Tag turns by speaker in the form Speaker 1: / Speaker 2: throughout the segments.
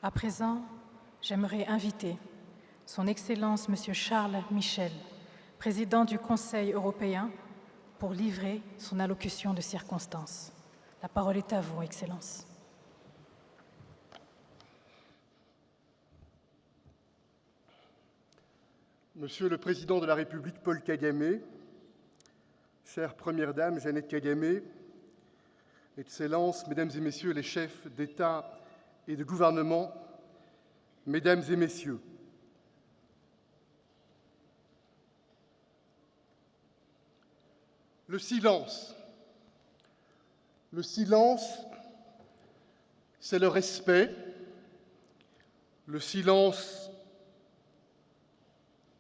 Speaker 1: À présent, j'aimerais inviter Son Excellence M. Charles Michel, président du Conseil européen, pour livrer son allocution de circonstance. La parole est à vous, Excellence.
Speaker 2: Monsieur le Président de la République Paul Kagame, chère Première Dame Jeannette Kagame, Excellences, Mesdames et Messieurs les chefs d'État et de gouvernement, Mesdames et Messieurs, le silence, c'est le respect, le silence,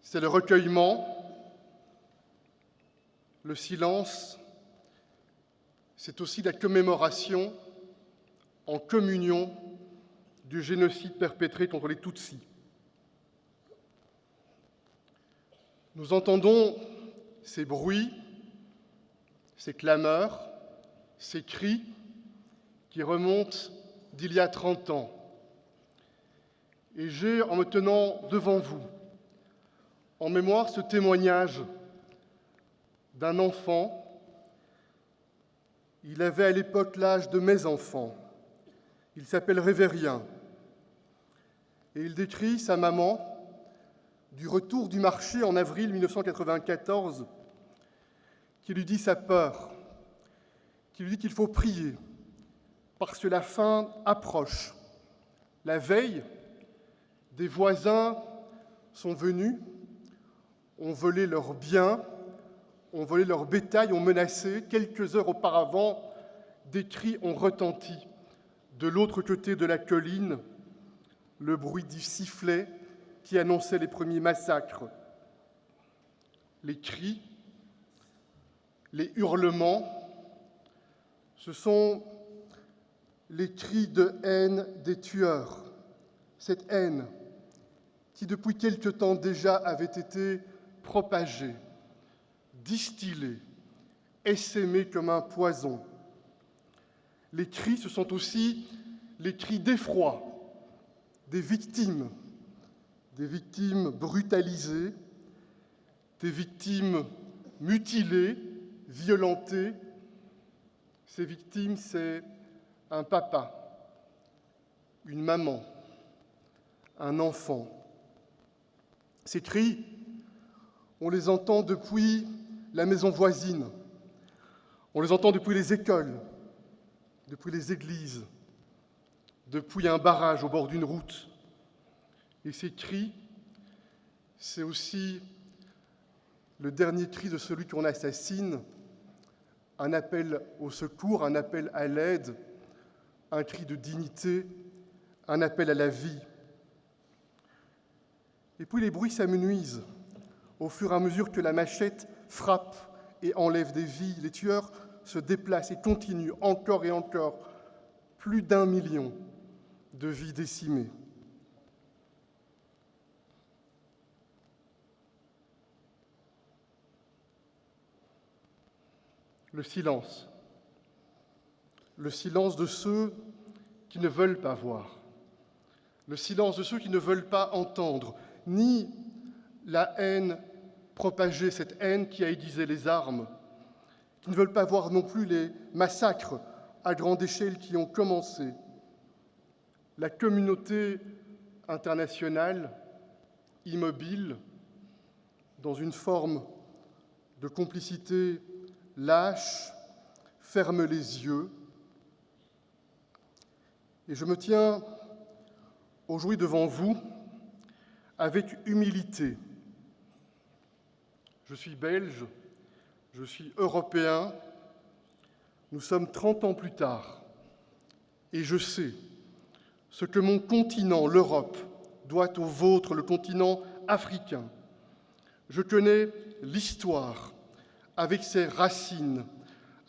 Speaker 2: c'est le recueillement, le silence, c'est aussi la commémoration en communion du génocide perpétré contre les Tutsis. Nous entendons ces bruits, ces clameurs, ces cris qui remontent d'il y a 30 ans. Et j'ai, en me tenant devant vous, en mémoire ce témoignage d'un enfant. Il avait à l'époque l'âge de mes enfants. Il s'appelle Révérien. Et il décrit sa maman du retour du marché en avril 1994, qui lui dit sa peur, qui lui dit qu'il faut prier, parce que la fin approche. La veille, des voisins sont venus, ont volé leurs biens, ont volé leur bétail, ont menacé. Quelques heures auparavant, des cris ont retenti. De l'autre côté de la colline, le bruit du sifflet qui annonçait les premiers massacres. Les cris, les hurlements, ce sont les cris de haine des tueurs. Cette haine qui, depuis quelque temps déjà, avait été propagée, distillée, essaimée comme un poison. Les cris, ce sont aussi les cris d'effroi des victimes brutalisées, des victimes mutilées, violentées. Ces victimes, c'est un papa, une maman, un enfant. Ces cris, on les entend depuis la maison voisine, on les entend depuis les écoles, depuis les églises, depuis un barrage au bord d'une route. Et ces cris, c'est aussi le dernier cri de celui qu'on assassine, un appel au secours, un appel à l'aide, un cri de dignité, un appel à la vie. Et puis les bruits s'amenuisent au fur et à mesure que la machette frappe et enlève des vies. Les tueurs se déplacent et continuent encore et encore. Plus d'1 million de vies décimées. Le silence de ceux qui ne veulent pas voir, le silence de ceux qui ne veulent pas entendre, ni la haine propagée, cette haine qui a aiguisé les armes, qui ne veulent pas voir non plus les massacres à grande échelle qui ont commencé. La communauté internationale, immobile, dans une forme de complicité lâche, ferme les yeux. Et je me tiens aujourd'hui devant vous avec humilité. Je suis belge, je suis européen, nous sommes 30 ans plus tard, et je sais ce que mon continent, l'Europe, doit au vôtre, le continent africain. Je connais l'histoire avec ses racines,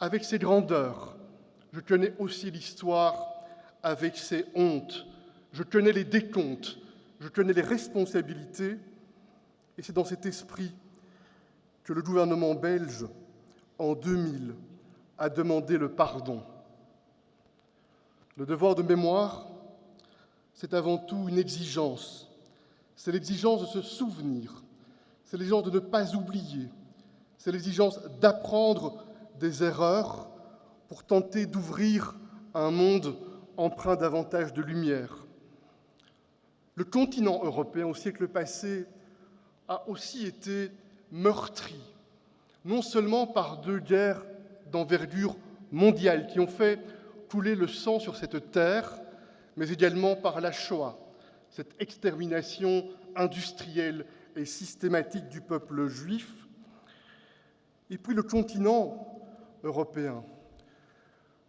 Speaker 2: avec ses grandeurs. Je connais aussi l'histoire avec ses hontes. Je connais les décomptes, je connais les responsabilités, et c'est dans cet esprit que le gouvernement belge, en 2000, a demandé le pardon. Le devoir de mémoire, c'est avant tout une exigence. C'est l'exigence de se souvenir, c'est l'exigence de ne pas oublier, c'est l'exigence d'apprendre des erreurs pour tenter d'ouvrir un monde empreint davantage de lumière. Le continent européen, au siècle passé, a aussi été meurtri, non seulement par 2 guerres d'envergure mondiale qui ont fait couler le sang sur cette terre, mais également par la Shoah, cette extermination industrielle et systématique du peuple juif. Et puis le continent européen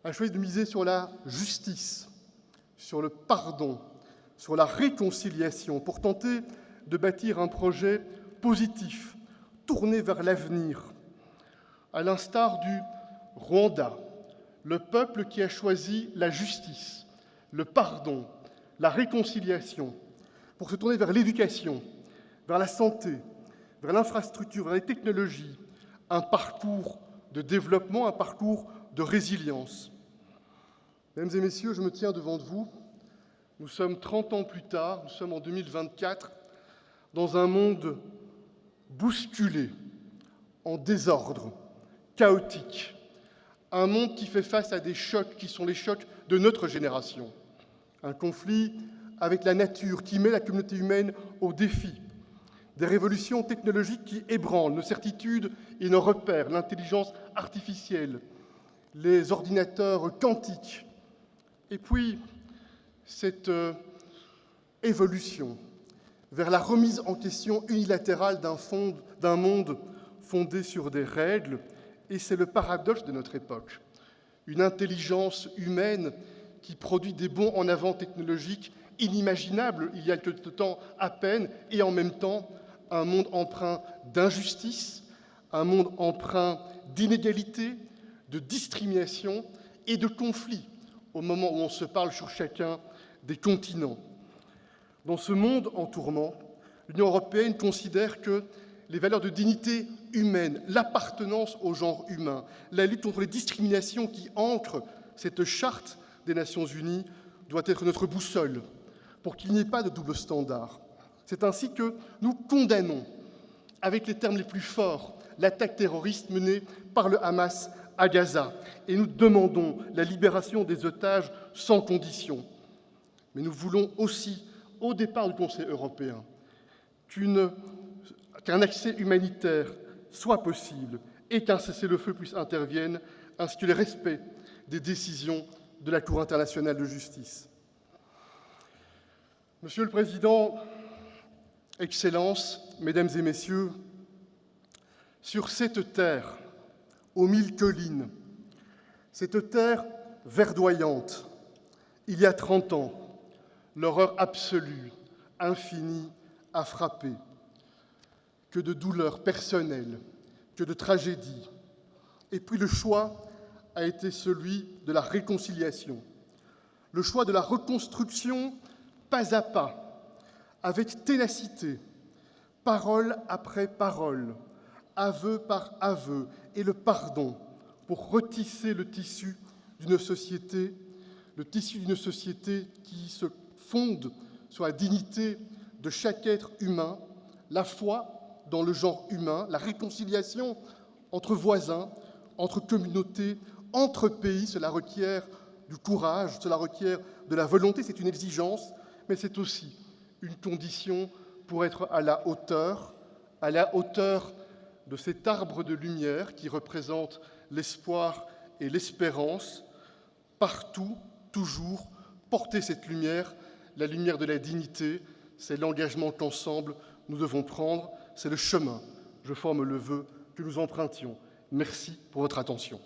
Speaker 2: a choisi de miser sur la justice, sur le pardon, sur la réconciliation, pour tenter de bâtir un projet positif, tourné vers l'avenir. À l'instar du Rwanda, le peuple qui a choisi la justice, le pardon, la réconciliation, pour se tourner vers l'éducation, vers la santé, vers l'infrastructure, vers les technologies, un parcours de développement, un parcours de résilience. Mesdames et messieurs, je me tiens devant vous. Nous sommes 30 ans plus tard, nous sommes en 2024, dans un monde bousculé, en désordre, chaotique, un monde qui fait face à des chocs qui sont les chocs de notre génération. Un conflit avec la nature qui met la communauté humaine au défi, des révolutions technologiques qui ébranlent nos certitudes et nos repères, l'intelligence artificielle, les ordinateurs quantiques, et puis cette évolution vers la remise en question unilatérale d'un monde fondé sur des règles, et c'est le paradoxe de notre époque. Une intelligence humaine qui produit des bonds en avant technologiques inimaginables il y a quelque temps à peine, et en même temps un monde empreint d'injustice, un monde empreint d'inégalité, de discrimination et de conflits, au moment où on se parle sur chacun des continents. Dans ce monde en tourment, l'Union européenne considère que les valeurs de dignité humaine, l'appartenance au genre humain, la lutte contre les discriminations qui ancrent cette charte des Nations unies doit être notre boussole pour qu'il n'y ait pas de double standard. C'est ainsi que nous condamnons, avec les termes les plus forts, l'attaque terroriste menée par le Hamas à Gaza, et nous demandons la libération des otages sans condition. Mais nous voulons aussi, au départ du Conseil européen, qu'un accès humanitaire soit possible et qu'un cessez-le-feu puisse intervenir, ainsi que le respect des décisions de la Cour internationale de justice. Monsieur le Président, Excellences, Mesdames et Messieurs, sur cette terre, aux 1000 collines, cette terre verdoyante, il y a 30 ans, l'horreur absolue, infinie, a frappé. Que de douleurs personnelles, que de tragédies. Et puis le choix a été celui de la réconciliation, le choix de la reconstruction pas à pas, avec ténacité, parole après parole, aveu par aveu, et le pardon pour retisser le tissu d'une société qui se fonde sur la dignité de chaque être humain, la foi dans le genre humain, la réconciliation entre voisins, entre communautés, entre pays. Cela requiert du courage, cela requiert de la volonté, c'est une exigence, mais c'est aussi une condition pour être à la hauteur de cet arbre de lumière qui représente l'espoir et l'espérance. Partout, toujours, porter cette lumière, la lumière de la dignité, c'est l'engagement qu'ensemble nous devons prendre, c'est le chemin, je forme le vœu, que nous empruntions. Merci pour votre attention.